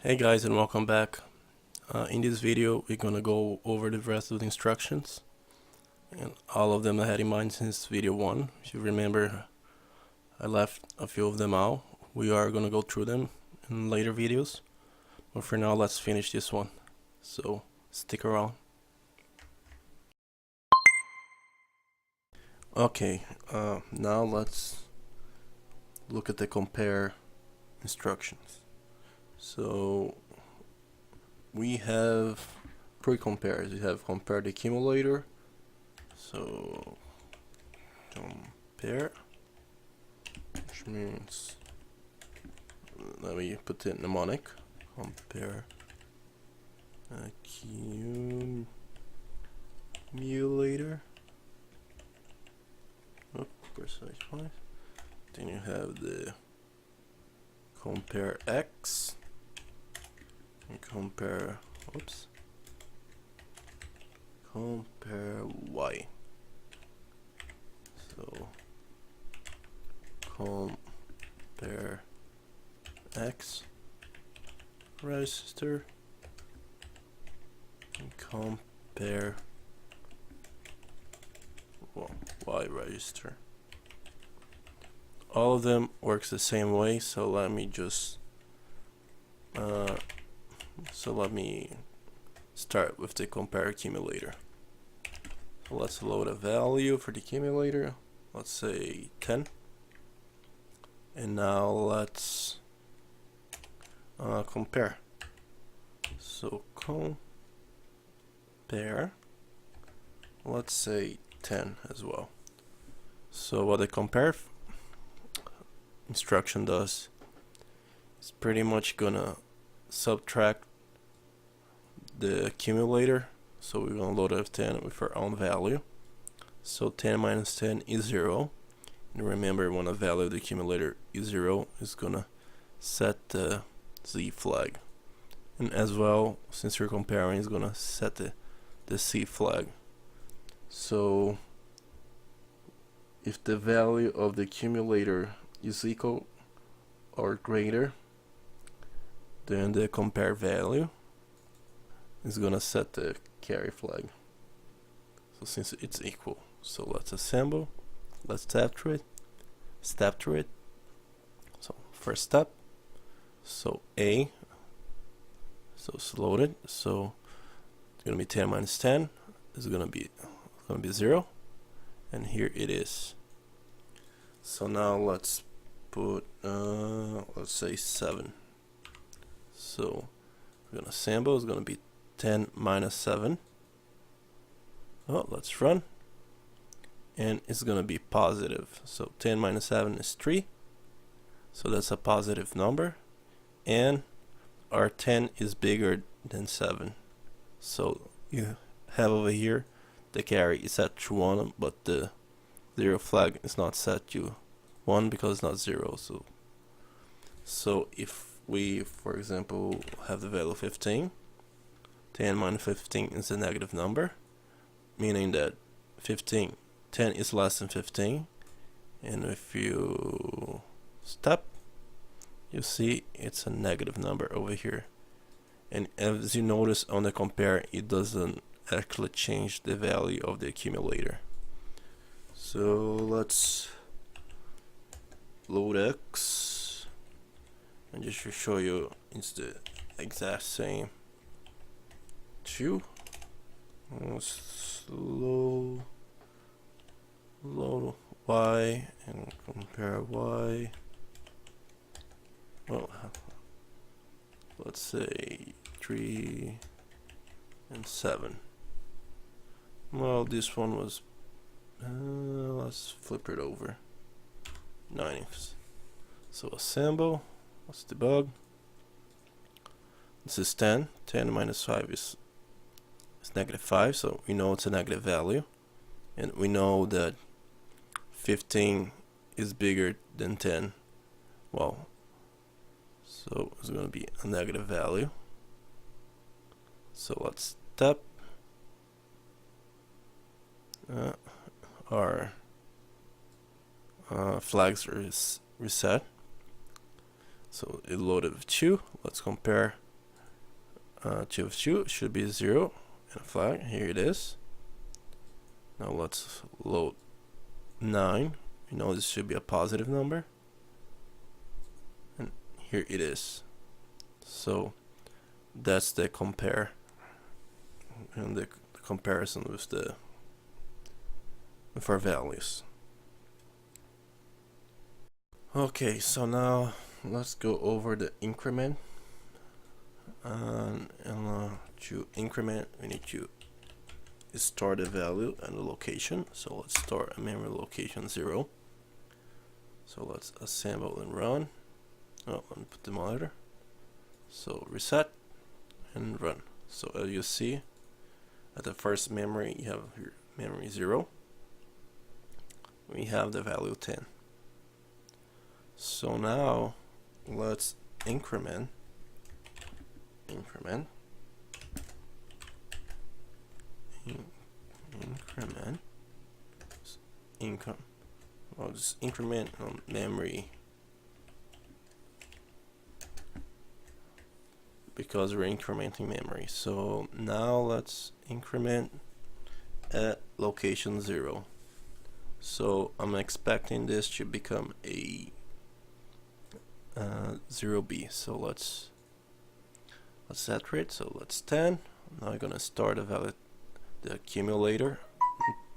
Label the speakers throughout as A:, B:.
A: Hey guys, and welcome back. In this video we're gonna go over the rest of the instructions and all of them I had in mind since video 1. If you remember, I left a few of them out. We are gonna go through them in later videos, but for now let's finish this one, so stick around. Okay, now let's look at the compare instructions. So we have pre-compares. We have compare the accumulator. So compare, which means, let me put it in mnemonic. Compare accumulator. Oh, precise point. Then you have the compare X and compare compare Y. So compare X register and compare Y register. All of them works the same way, so let me just start with the compare accumulator. So let's load a value for the accumulator, let's say 10, and now let's compare. So compare, let's say 10 as well. So what the compare instruction does is pretty much gonna subtract the accumulator. So we're gonna load up 10 with our own value. So 10 minus 10 is 0. And remember, when a value of the accumulator is 0, it's gonna set the Z flag. And as well, since we're comparing, it's gonna set the C flag. So if the value of the accumulator is equal or greater, then the compare value is gonna set the carry flag. So since it's equal, so let's assemble, let's step through it. So first step, so A, so it's loaded, so it's gonna be 10 minus 10 is gonna be 0, and here it is. So now let's put let's say 7. So we're gonna assemble, it's gonna be 10 minus 7. Oh, let's run, and it's gonna be positive. So 10 minus 7 is 3, so that's a positive number, and our 10 is bigger than 7. So you have over here the carry is set to 1, but the 0 flag is not set to 1 because it's not 0. So if we, for example, have the value 15, 10 minus 15 is a negative number, meaning that 10 is less than 15, and if you step, you see it's a negative number over here. And as you notice on the compare, it doesn't actually change the value of the accumulator. So let's load X, and just to show you, it's the exact same 2. Let's load Y and compare Y. Well, let's say 3 and 7. Well, this one was let's flip it over 9. So assemble, let's debug. This is 10 minus 5 is negative 5, so we know it's a negative value, and we know that 15 is bigger than 10. Well, so it's going to be a negative value. So let's step our flags are reset. So it loaded with 2. Let's compare 2 should be 0 and a flag. Here it is. Now let's load 9. You know this should be a positive number. And here it is. So that's the compare and the comparison with our values. Okay, so now let's go over the increment. And to increment, we need to store the value and the location. So let's store a memory location 0. So let's assemble and run. Oh, and put the monitor. So reset and run. So as you see, at the first memory, you have here memory 0. We have the value 10. So now let's increment. Well, just increment on memory because we're incrementing memory. So now let's increment at location 0. So I'm expecting this to become a 0B. So let's saturate. So let's 10. Now I'm gonna start the accumulator.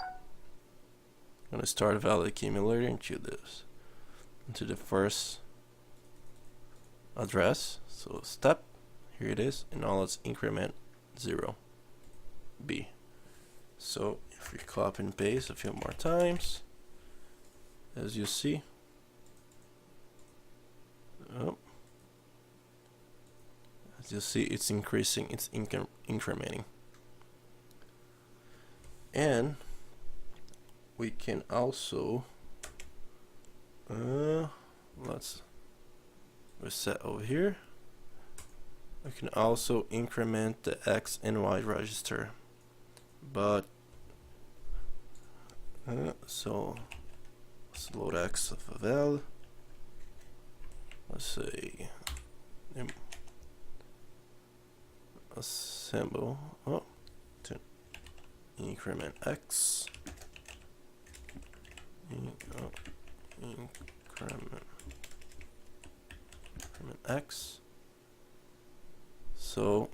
A: I'm gonna start a valid accumulator into the first address. So step, here it is, and now let's increment 0B. So if we copy and paste a few more times, as you see, as you see, it's increasing, it's incrementing. And we can also let's reset over here. We can also increment the X and Y register, but so let's load X of a val. Let's say assemble to increment X. Increment X. So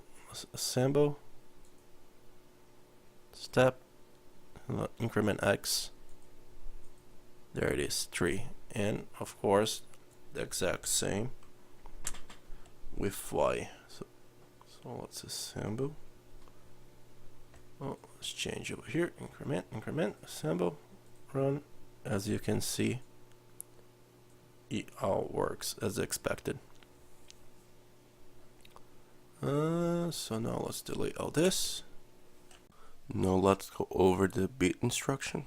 A: assemble step increment X. There it is, 3. And of course the exact same with Y. So let's assemble. Let's change over here. Increment, assemble, run. As you can see, it all works as expected. So now let's delete all this. Now let's go over the bit instruction.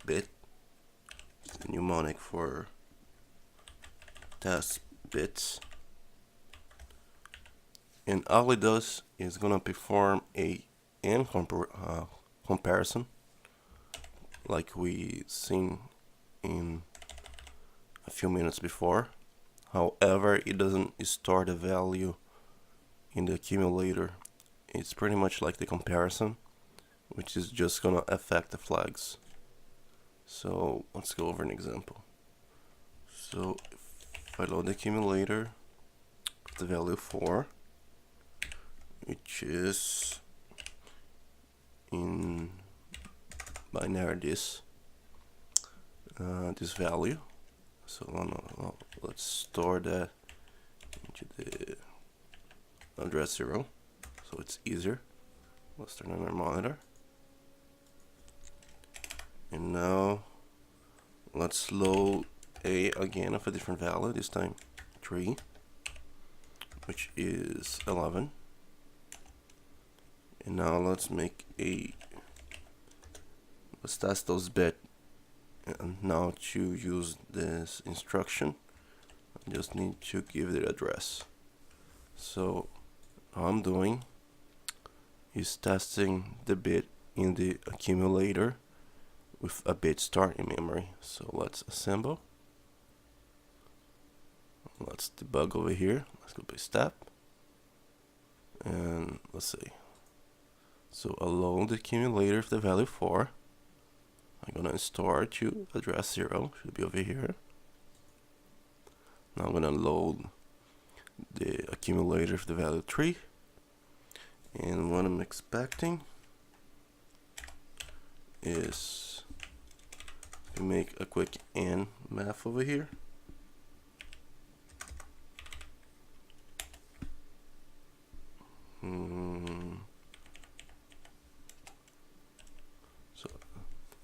A: Bit, the mnemonic for test bits. And all it does is gonna perform a AND comparison, like we seen in a few minutes before. However, it doesn't store the value in the accumulator. It's pretty much like the comparison, which is just gonna affect the flags. So let's go over an example. So if I load the accumulator with the value 4, which is in binary this value. So let's store that into the address 0, so it's easier. Let's turn on our monitor, and now let's load A again of a different value, this time 3, which is 11. And now let's test those bits. And now to use this instruction, I just need to give it address. So all I'm doing is testing the bit in the accumulator with a bit start in memory. So let's assemble. Let's debug over here. Let's go by step. And let's see. So along the accumulator of the value 4, I'm gonna store to address 0, should be over here. Now I'm gonna load the accumulator of the value 3, and what I'm expecting is to make a quick AND math over here.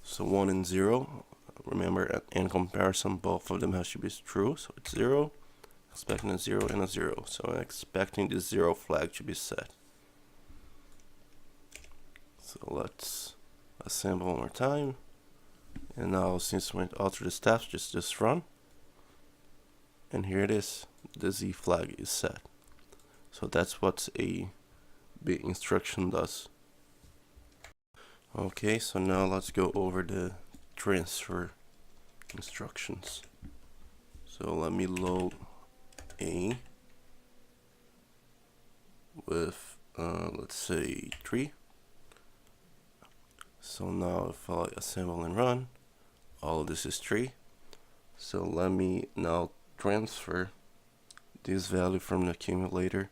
A: So 1 and 0. Remember, in comparison, both of them have to be true. So it's 0, expecting a 0 and a 0. So I'm expecting the 0 flag to be set. So let's assemble one more time. And now, since we alter the steps, just run. And here it is. The Z flag is set. So that's what a bit instruction does. Okay, so now let's go over the transfer instructions. So let me load A with let's say 3. So now if I assemble and run, all of this is 3. So let me now transfer this value from the accumulator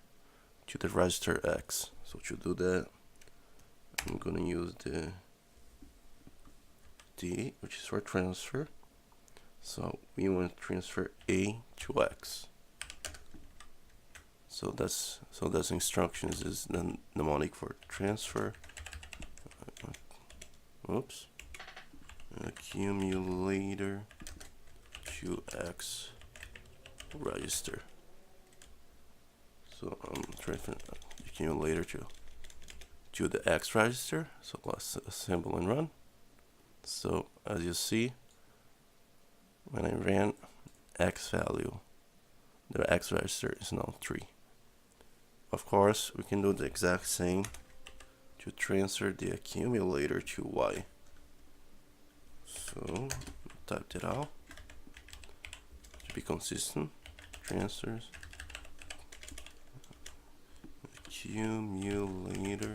A: to the register X. So to do that, I'm gonna use the D, which is for transfer. So we want to transfer A to X. So that's instructions is the mnemonic for transfer. Oops. Accumulator to X register. So I'm transferring accumulator to the X register. So let's assemble and run. So as you see, when I ran, X value, the X register is now 3. Of course, we can do the exact same to transfer the accumulator to Y. So type it out to be consistent. Transfers accumulator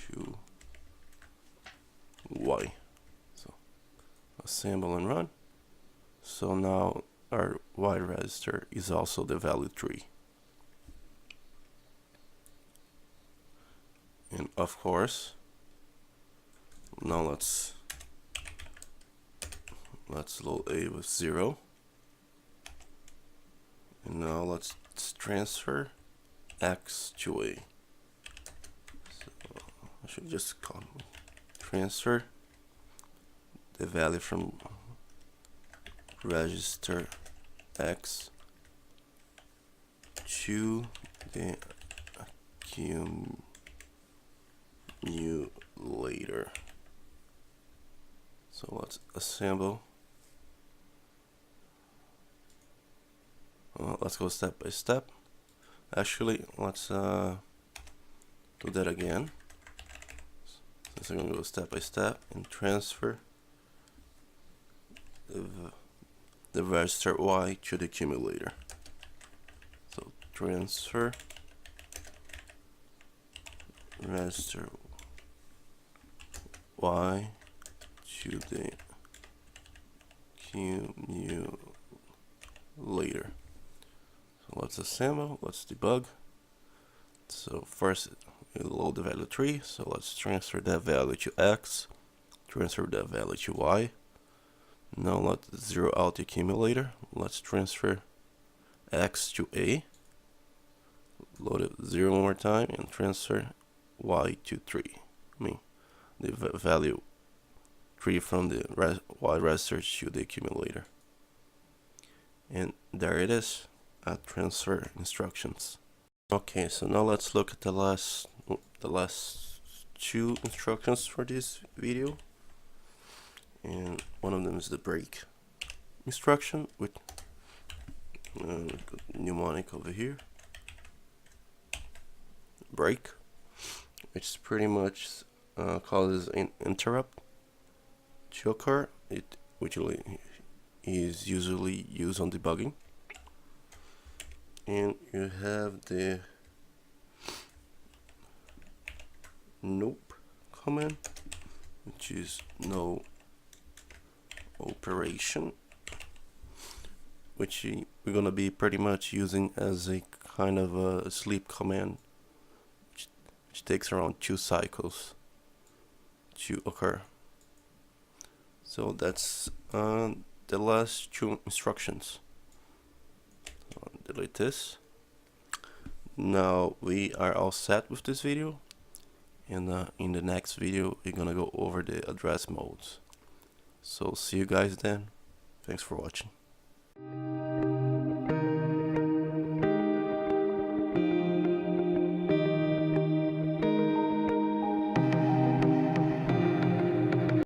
A: to Y. So assemble and run. So now our Y register is also the value 3. And of course, now let's load A with 0. And now let's transfer X to A. So I should just call it transfer the value from register X to the accumulator. So let's assemble. Let's go step by step. Actually, let's do that again. So I'm going to go step by step and transfer the register Y to the accumulator. So transfer register Y to the accumulator. So let's assemble, let's debug. So first we load the value 3, so let's transfer that value to X, transfer that value to Y. Now let's zero out the accumulator. Let's transfer X to A. Load it 0 one more time and transfer Y to 3. I mean, the value 3 from the Y register to the accumulator. And there it is, transfer instructions. Okay, so now let's look at the last 2 instructions for this video. And one of them is the break instruction with mnemonic over here. Break, which pretty much causes an interrupt to occur. Which is usually used on debugging. And you have the nope command, which is no operation, which we're gonna be pretty much using as a kind of a sleep command, which takes around 2 cycles to occur. So that's the last 2 instructions. Delete this. Now we are all set with this video, and in the next video we're gonna go over the address modes. So see you guys then. Thanks for watching.